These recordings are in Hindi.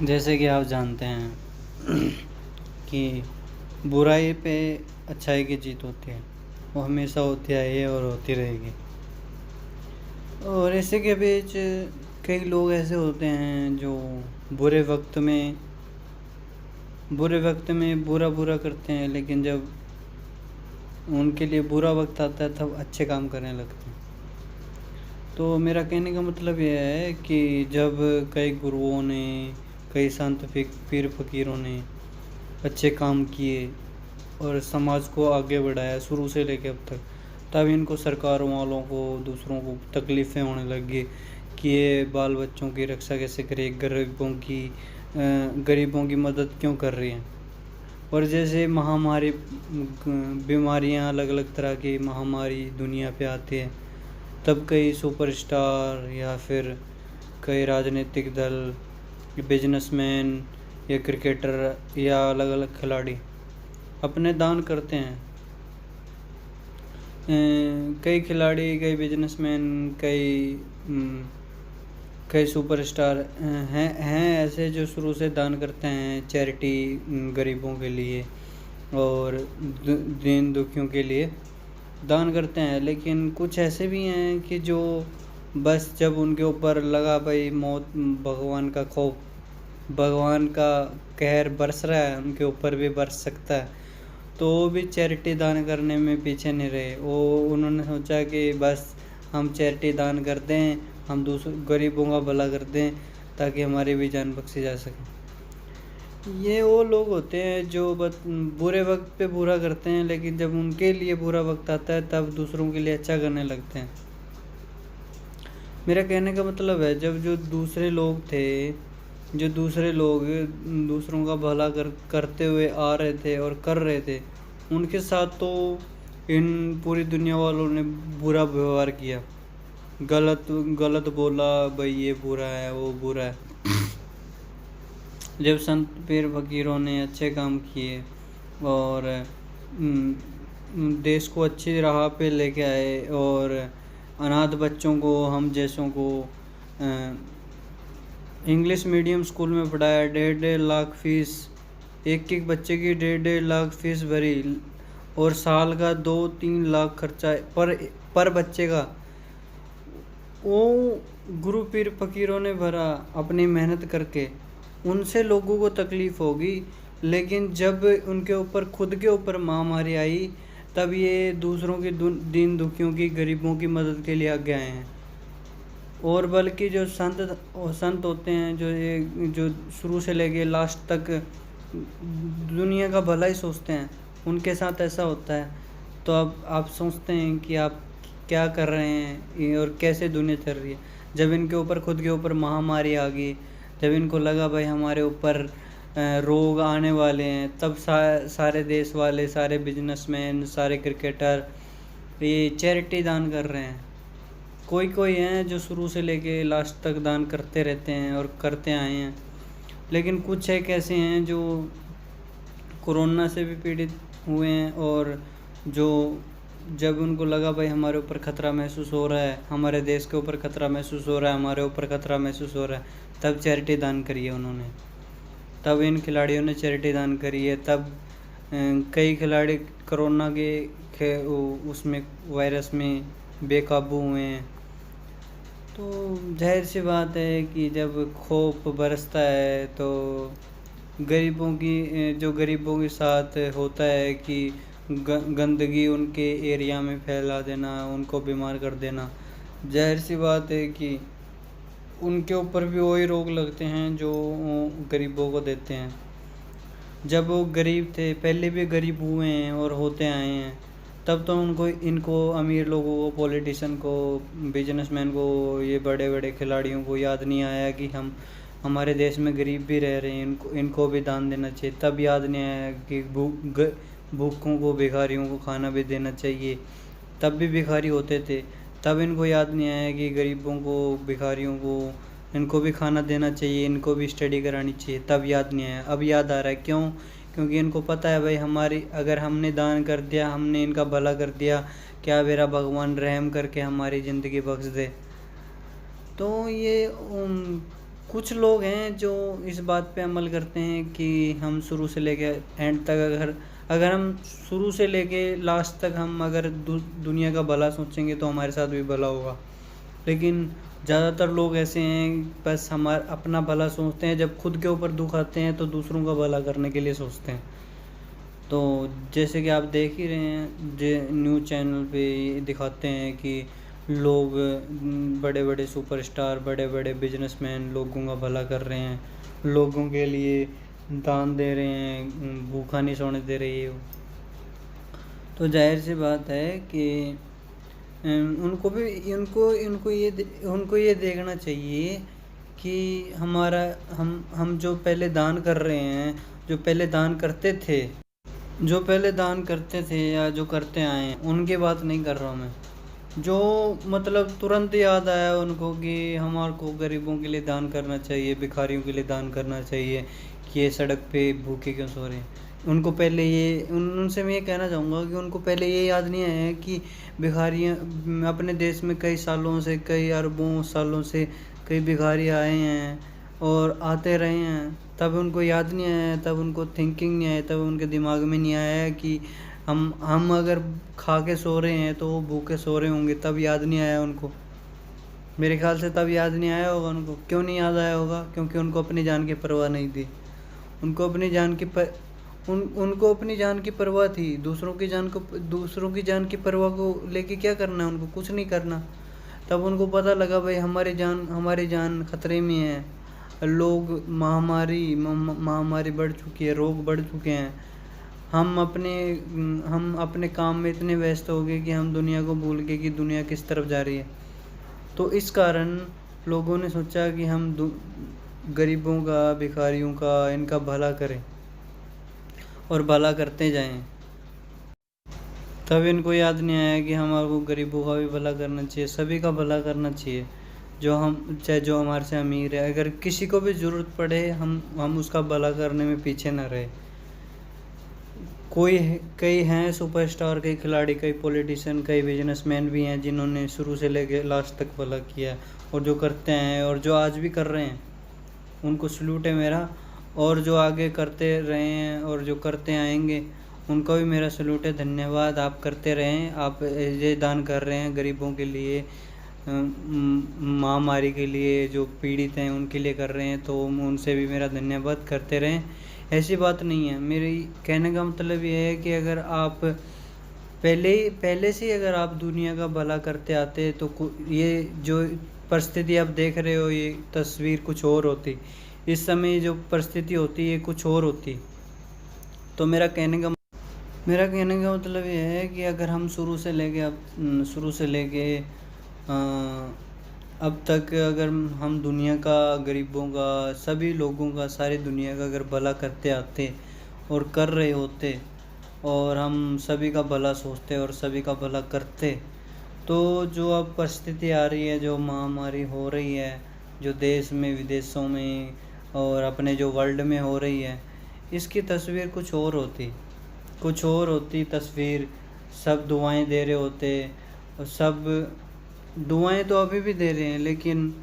जैसे कि आप जानते हैं कि बुराई पे अच्छाई की जीत होती है। वो हमेशा होती आई है और होती रहेगी। और ऐसे के बीच कई लोग ऐसे होते हैं जो बुरे वक्त में बुरा बुरा करते हैं, लेकिन जब उनके लिए बुरा वक्त आता है तब अच्छे काम करने लगते हैं। तो मेरा कहने का मतलब यह है कि जब कई गुरुओं ने, कई संत पीर फकीरों ने अच्छे काम किए और समाज को आगे बढ़ाया शुरू से लेकर अब तक, तब इनको सरकारों वालों को, दूसरों को तकलीफ़ें होने लगी कि ये बाल बच्चों की रक्षा कैसे करे, गरीबों की मदद क्यों कर रही हैं। और जैसे महामारी, बीमारियां, अलग अलग तरह की महामारी दुनिया पे आती है, तब कई सुपरस्टार या फिर कई राजनीतिक दल, बिजनेसमैन या क्रिकेटर या अलग अलग खिलाड़ी अपने दान करते हैं। कई खिलाड़ी, कई बिजनेसमैन, कई सुपरस्टार हैं ऐसे जो शुरू से दान करते हैं, चैरिटी, गरीबों के लिए और दीन दुखियों के लिए दान करते हैं। लेकिन कुछ ऐसे भी हैं कि जो बस जब उनके ऊपर लगा भाई मौत, भगवान का खौफ, भगवान का कहर बरस रहा है, उनके ऊपर भी बरस सकता है, तो वो भी चैरिटी दान करने में पीछे नहीं रहे। उन्होंने सोचा कि बस हम चैरिटी दान कर दें, हम दूसरे गरीबों का भला कर दें ताकि हमारी भी जान बख्शी जा सके। ये वो लोग होते हैं जो बुरे वक्त पे बुरा करते हैं, लेकिन जब उनके लिए बुरा वक्त आता है तब दूसरों के लिए अच्छा करने लगते हैं। मेरा कहने का मतलब है, जब जो दूसरे लोग थे, जो दूसरे लोग दूसरों का भला करते हुए आ रहे थे और कर रहे थे, उनके साथ तो इन पूरी दुनिया वालों ने बुरा व्यवहार किया, गलत बोला भाई ये बुरा है, वो बुरा है। जब संत पीर फकीरों ने अच्छे काम किए और देश को अच्छी राह पे लेके आए और अनाथ बच्चों को, हम जैसों को इंग्लिश मीडियम स्कूल में पढ़ाया, 1.5 लाख फीस, एक बच्चे की 1.5 लाख फीस भरी और साल का 2-3 लाख खर्चा पर बच्चे का, वो गुरु पीर फकीरों ने भरा अपनी मेहनत करके। उनसे लोगों को तकलीफ़ होगी, लेकिन जब उनके ऊपर, खुद के ऊपर महामारी आई, तब ये दूसरों की, दीन दुखियों की, गरीबों की मदद के लिए आगे आए हैं। और बल्कि जो संत होते हैं, जो शुरू से लेके लास्ट तक दुनिया का भला ही सोचते हैं, उनके साथ ऐसा होता है। तो अब आप सोचते हैं कि आप क्या कर रहे हैं और कैसे दुनिया चल रही है। जब इनके ऊपर, खुद के ऊपर महामारी आ गई, जब इनको लगा भाई हमारे ऊपर रोग आने वाले हैं, तब सारे देश वाले, सारे बिजनेसमैन, सारे क्रिकेटर ये चैरिटी दान कर रहे हैं। कोई हैं जो शुरू से लेके लास्ट तक दान करते रहते हैं और करते आए हैं। लेकिन कुछ एक ऐसे हैं जो कोरोना से भी पीड़ित हुए हैं और जो जब उनको लगा भाई हमारे ऊपर ख़तरा महसूस हो रहा है, हमारे देश के ऊपर ख़तरा महसूस हो रहा है, हमारे ऊपर ख़तरा महसूस हो रहा है, तब चैरिटी दान करी है उन्होंने। तब इन खिलाड़ियों ने चैरिटी दान करी है। तब कई खिलाड़ी कोरोना के उसमें, वायरस में बेकाबू हुए हैं। तो जाहिर सी बात है कि जब खौफ बरसता है तो जो गरीबों के साथ होता है कि गंदगी उनके एरिया में फैला देना, उनको बीमार कर देना, जाहिर सी बात है कि उनके ऊपर भी वही रोग लगते हैं जो गरीबों को देते हैं। जब वो गरीब थे, पहले भी गरीब हुए हैं और होते आए हैं, तब तो इनको अमीर लोगों को, पॉलिटिशियन को, बिजनेसमैन को, ये बड़े बड़े खिलाड़ियों को याद नहीं आया कि हमारे देश में गरीब भी रह रहे हैं, इनको भी दान देना चाहिए। तब याद नहीं आया कि भूखों को, भिखारियों को खाना भी देना चाहिए। तब भी भिखारी होते थे, तब इनको याद नहीं आया कि गरीबों को, भिखारियों को, इनको भी खाना देना चाहिए, इनको भी स्टडी करानी चाहिए। तब याद नहीं आया, अब याद आ रहा है। क्यों? क्योंकि इनको पता है भाई अगर हमने दान कर दिया, हमने इनका भला कर दिया, क्या मेरा भगवान रहम करके हमारी ज़िंदगी बख्श दे। तो ये कुछ लोग हैं जो इस बात पे अमल करते हैं कि हम शुरू से लेके एंड तक अगर हम शुरू से लेके लास्ट तक हम अगर दुनिया का भला सोचेंगे तो हमारे साथ भी भला होगा। लेकिन ज़्यादातर लोग ऐसे हैं बस हमारा अपना भला सोचते हैं, जब खुद के ऊपर दुख आते हैं तो दूसरों का भला करने के लिए सोचते हैं। तो जैसे कि आप देख ही रहे हैं न्यूज़ चैनल पे दिखाते हैं कि लोग बड़े बड़े सुपरस्टार बड़े बड़े बिजनेसमैन लोगों का भला कर रहे हैं, लोगों के लिए दान दे रहे हैं, भूखा नहीं सोने दे रही है। तो जाहिर सी बात है कि उनको भी उनको ये देखना चाहिए कि हमारा हम जो पहले दान कर रहे हैं, जो पहले दान करते थे या जो करते आए हैं, उनकी बात नहीं कर रहा हूँ मैं। जो मतलब तुरंत याद आया उनको कि हमारे को गरीबों के लिए दान करना चाहिए, भिखारियों के लिए दान करना चाहिए कि ये सड़क पे भूखे क्यों सो रहे हैं। उनको पहले ये उनसे मैं ये कहना चाहूँगा कि उनको पहले ये याद नहीं आया है कि भिखारियाँ अपने देश में कई सालों से, कई अरबों सालों से कई भिखारी आए हैं और आते रहे हैं। तब उनको याद नहीं आया, तब उनको थिंकिंग नहीं आया, तब उनके दिमाग में नहीं आया कि हम अगर खा के सो रहे हैं तो वो भूखे सो रहे होंगे। तब याद नहीं आया उनको, मेरे ख्याल से तब याद नहीं आया होगा उनको। क्यों नहीं याद आया होगा? क्योंकि उनको अपनी जान की परवाह नहीं थी। उनको अपनी जान की परवाह थी। दूसरों की जान की परवाह को लेके क्या करना है उनको? कुछ नहीं करना। तब उनको पता लगा भाई हमारी जान खतरे में है। लोग महामारी बढ़ चुकी है, रोग बढ़ चुके हैं। हम अपने काम में इतने व्यस्त हो गए कि हम दुनिया को भूल गए कि दुनिया किस तरफ जा रही है। तो इस कारण लोगों ने सोचा कि हम गरीबों का, भिखारियों का, इनका भला करें और भला करते जाएं। तब इनको याद नहीं आया कि हमारे को गरीबों का भी भला करना चाहिए, सभी का भला करना चाहिए। चाहे जो हमारे से अमीर है, अगर किसी को भी ज़रूरत पड़े हम उसका भला करने में पीछे ना रहे। कई हैं सुपरस्टार, कई खिलाड़ी, कई पॉलिटिशियन, कई बिजनेसमैन भी हैं जिन्होंने शुरू से लेकर लास्ट तक भला किया और जो करते हैं और जो आज भी कर रहे हैं, उनको सल्यूट है मेरा। और जो आगे करते रहे हैं और जो करते आएंगे उनको भी मेरा सल्यूट है। धन्यवाद, आप करते रहें। आप ये दान कर रहे हैं गरीबों के लिए, महामारी के लिए, जो पीड़ित हैं उनके लिए कर रहे हैं, तो उनसे भी मेरा धन्यवाद। करते रहें, ऐसी बात नहीं है। मेरी कहने का मतलब ये है कि अगर आप पहले से अगर आप दुनिया का भला करते आते तो ये जो परिस्थिति आप देख रहे हो, ये तस्वीर कुछ और होती। इस समय जो परिस्थिति होती है कुछ और होती। तो मेरा कहने का मतलब ये है कि अगर हम शुरू से लेके अब तक अगर हम दुनिया का, गरीबों का, सभी लोगों का, सारी दुनिया का अगर भला करते आते और कर रहे होते और हम सभी का भला सोचते और सभी का भला करते, तो जो अब परिस्थिति आ रही है, जो महामारी हो रही है, जो देश में, विदेशों में और अपने जो वर्ल्ड में हो रही है, इसकी तस्वीर कुछ और होती तस्वीर। सब दुआएं दे रहे होते और सब दुआएं तो अभी भी दे रहे हैं, लेकिन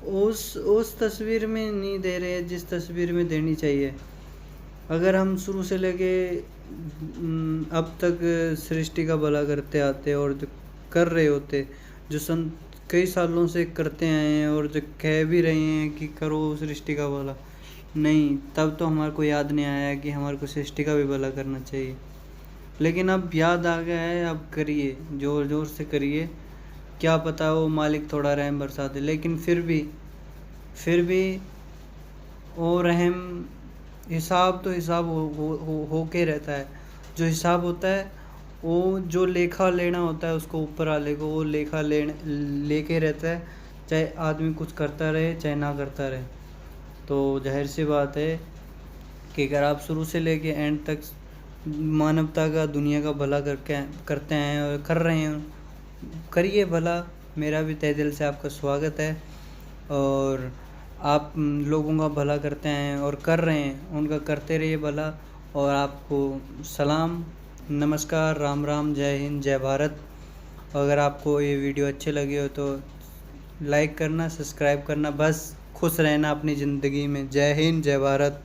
उस तस्वीर में नहीं दे रहे हैं जिस तस्वीर में देनी चाहिए। अगर हम शुरू से लेके अब तक सृष्टि का भला करते आते और जो कर रहे होते, जो कई सालों से करते आए हैं और जो कह भी रहे हैं कि करो सृष्टि का भला, नहीं, तब तो हमारे को याद नहीं आया कि हमारे को सृष्टि का भी भला करना चाहिए। लेकिन अब याद आ गया है, अब करिए, ज़ोर ज़ोर से करिए। क्या पता वो मालिक थोड़ा रहम बरसा दे, लेकिन फिर भी वो रहम, हिसाब तो हिसाब हो के रहता है। जो हिसाब होता है, वो जो लेखा लेना होता है उसको ऊपर वाले को वो लेखा लेके रहता है, चाहे आदमी कुछ करता रहे चाहे ना करता रहे। तो जाहिर सी बात है कि अगर आप शुरू से लेके एंड तक मानवता का, दुनिया का भला करते हैं और कर रहे हैं, करिए भला। मेरा भी तहे दिल से आपका स्वागत है। और आप लोगों का भला करते हैं और कर रहे हैं, उनका करते रहिए भला। और आपको सलाम, नमस्कार, राम राम, जय हिंद, जय भारत। अगर आपको ये वीडियो अच्छे लगे हो तो लाइक करना, सब्सक्राइब करना, बस खुश रहना अपनी ज़िंदगी में। जय हिंद, जय भारत।